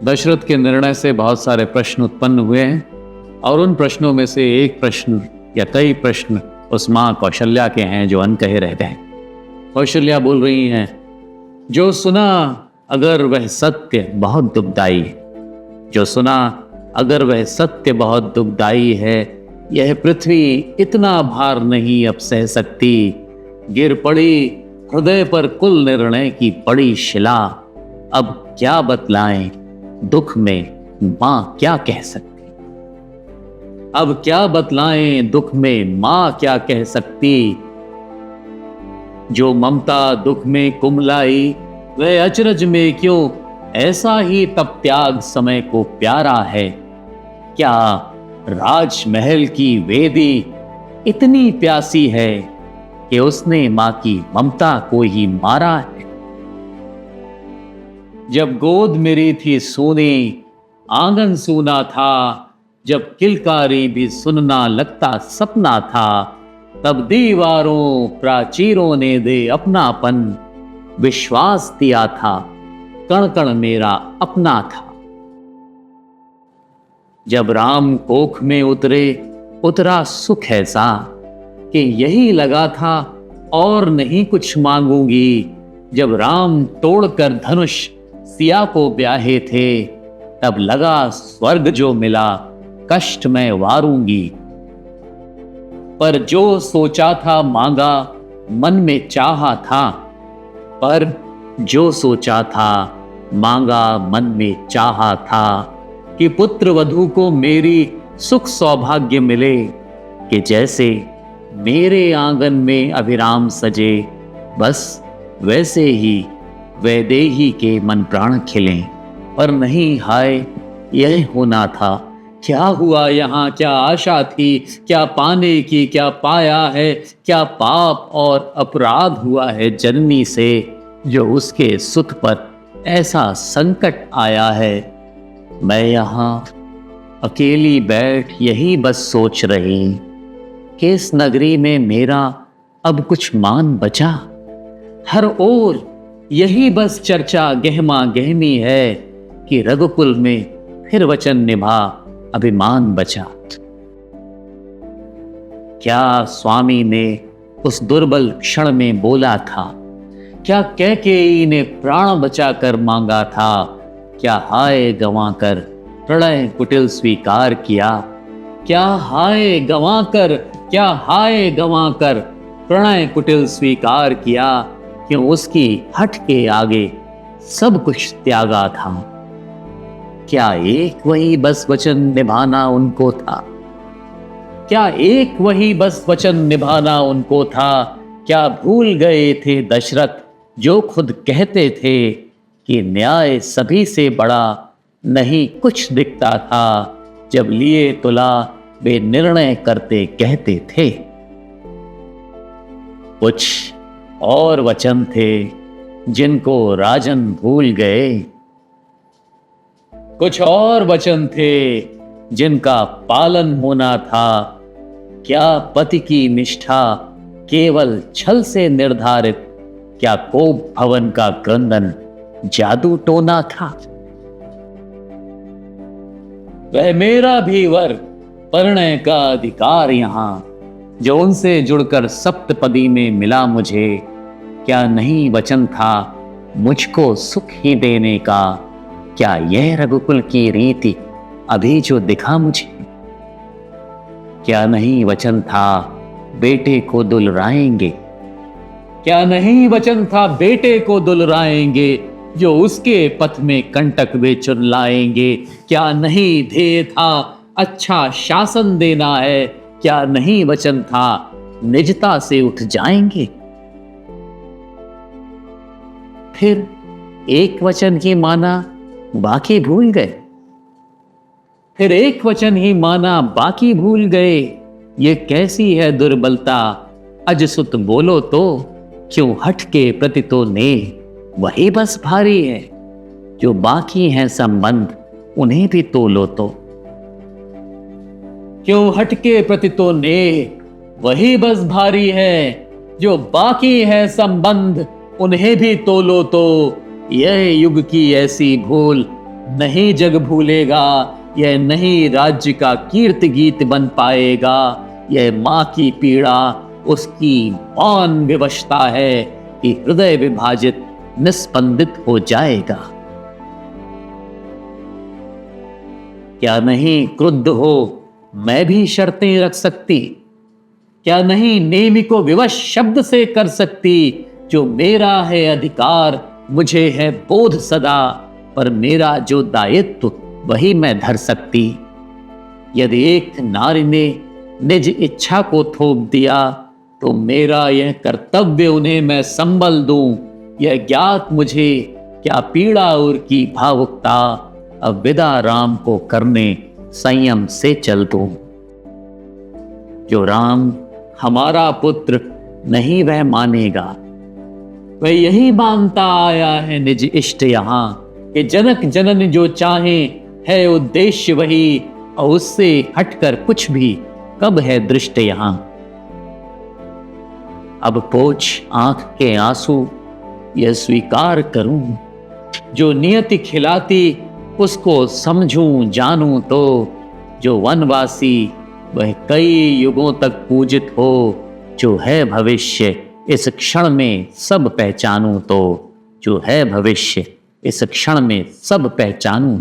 दशरथ के निर्णय से बहुत सारे प्रश्न उत्पन्न हुए हैं और उन प्रश्नों में से एक प्रश्न या कई प्रश्न उस मां कौशल्या के हैं जो अनकहे रह गए। कौशल्या बोल रही हैं, जो सुना अगर वह सत्य बहुत दुखदाई है, जो सुना अगर वह सत्य बहुत दुखदाई है, यह पृथ्वी इतना भार नहीं अब सह सकती, गिर पड़ी हृदय पर कुल निर्णय की बड़ी शिला, अब क्या बतलाएं दुख में मां क्या कह सकती, अब क्या बतलाएं दुख में मां क्या कह सकती, जो ममता दुख में कुमलाई वह अचरज में क्यों ऐसा ही तप त्याग समय को प्यारा है, क्या राजमहल की वेदी इतनी प्यासी है कि उसने मां की ममता को ही मारा है। जब गोद मेरी थी सोनी आंगन सूना था, जब किलकारी भी सुनना लगता सपना था, तब दीवारों प्राचीरों ने दे अपनापन विश्वास दिया था, कण कण मेरा अपना था। जब राम कोख में उतरा सुख ऐसा कि यही लगा था और नहीं कुछ मांगूंगी, जब राम तोड़कर धनुष सिया को ब्याहे थे, तब लगा स्वर्ग जो मिला कष्ट मैं वारूंगी, पर जो सोचा था मांगा मन में चाहा था, पर जो सोचा था मांगा मन में चाहा था, कि पुत्र वधू को मेरी सुख सौभाग्य मिले, कि जैसे मेरे आंगन में अभिराम सजे, बस वैसे ही वैदेही के मन प्राण खिलें, पर नहीं हाय यह होना था, क्या हुआ यहाँ क्या आशा थी, क्या पाने की क्या पाया है, क्या पाप और अपराध हुआ है जननी से, जो उसके सुत पर ऐसा संकट आया है। मैं यहाँ अकेली बैठ यही बस सोच रही कि इस नगरी में मेरा अब कुछ मान बचा, हर ओर यही बस चर्चा गहमा गहमी है कि रघुकुल में फिर वचन निभा अभिमान बचा। क्या स्वामी ने उस दुर्बल क्षण में बोला था, क्या कैकेयी ने प्राण बचाकर मांगा था, क्या हाय गंवाकर प्रणय कुटिल स्वीकार किया, क्या हाय गंवाकर प्रणय कुटिल स्वीकार किया, क्यों उसकी हट के आगे सब कुछ त्यागा था। क्या एक वही बस वचन निभाना उनको था, क्या एक वही बस वचन निभाना उनको था, क्या भूल गए थे दशरथ जो खुद कहते थे कि न्याय सभी से बड़ा नहीं कुछ दिखता था, जब लिए तुला वे निर्णय करते कहते थे। कुछ और वचन थे जिनको राजन भूल गए, कुछ और वचन थे जिनका पालन होना था, क्या पति की निष्ठा केवल छल से निर्धारित, क्या कोप भवन का क्रंदन जादू टोना था। वह मेरा भी वर परिणय का अधिकार यहाँ, जो उनसे जुड़कर सप्तपदी में मिला मुझे, क्या नहीं वचन था मुझको सुख ही देने का, क्या यह रघुकुल की रीति अभी जो दिखा मुझे, क्या नहीं वचन था बेटे को दुलराएंगे, क्या नहीं वचन था बेटे को दुलराएंगे, जो उसके पथ में कंटक वे चुन लाएंगे, क्या नहीं ध्येय था अच्छा शासन देना है, क्या नहीं वचन था निजता से उठ जाएंगे। फिर एक वचन ही माना बाकी भूल गए, फिर एक वचन ही माना बाकी भूल गए, ये कैसी है दुर्बलता अजसुत बोलो तो, क्यों हट के प्रति तो ने वही बस भारी है, जो बाकी हैं संबंध उन्हें भी तोलो तो, क्यों हट के प्रति तो ने वही बस भारी है, जो बाकी है संबंध उन्हें भी तोलो तो, यह युग की ऐसी भूल नहीं जग भूलेगा, यह नहीं राज्य का कीर्ति गीत बन पाएगा। यह माँ की पीड़ा उसकी मौन विवशता है कि हृदय विभाजित निस्पंदित हो जाएगा। क्या नहीं क्रुद्ध हो मैं भी शर्तें रख सकती? क्या नहीं नेमी को विवश शब्द से कर सकती? जो मेरा है अधिकार, मुझे है बोध सदा, पर मेरा जो दायित्व वही मैं धर सकती। यदि एक नारी ने निज इच्छा को थोप दिया, तो मेरा यह कर्तव्य उन्हें मैं संबल दूं। यह ज्ञात मुझे क्या पीड़ा और की भावुकता, अब विदा राम को करने संयम से चल दूं। जो राम हमारा पुत्र नहीं वह मानेगा, वह यही मानता आया है निज इष्ट यहाँ, कि जनक जनन जो चाहे है उद्देश्य वही, और उससे हटकर कुछ भी कब है दृष्ट यहाँ। अब पोंछ आंख के आंसू यह स्वीकार करूं, जो नियति खिलाती उसको समझूं जानूं तो। जो वनवासी वह कई युगों तक पूजित हो, जो है भविष्य इस क्षण में सब पहचानूं तो। जो है भविष्य इस क्षण में सब पहचानूं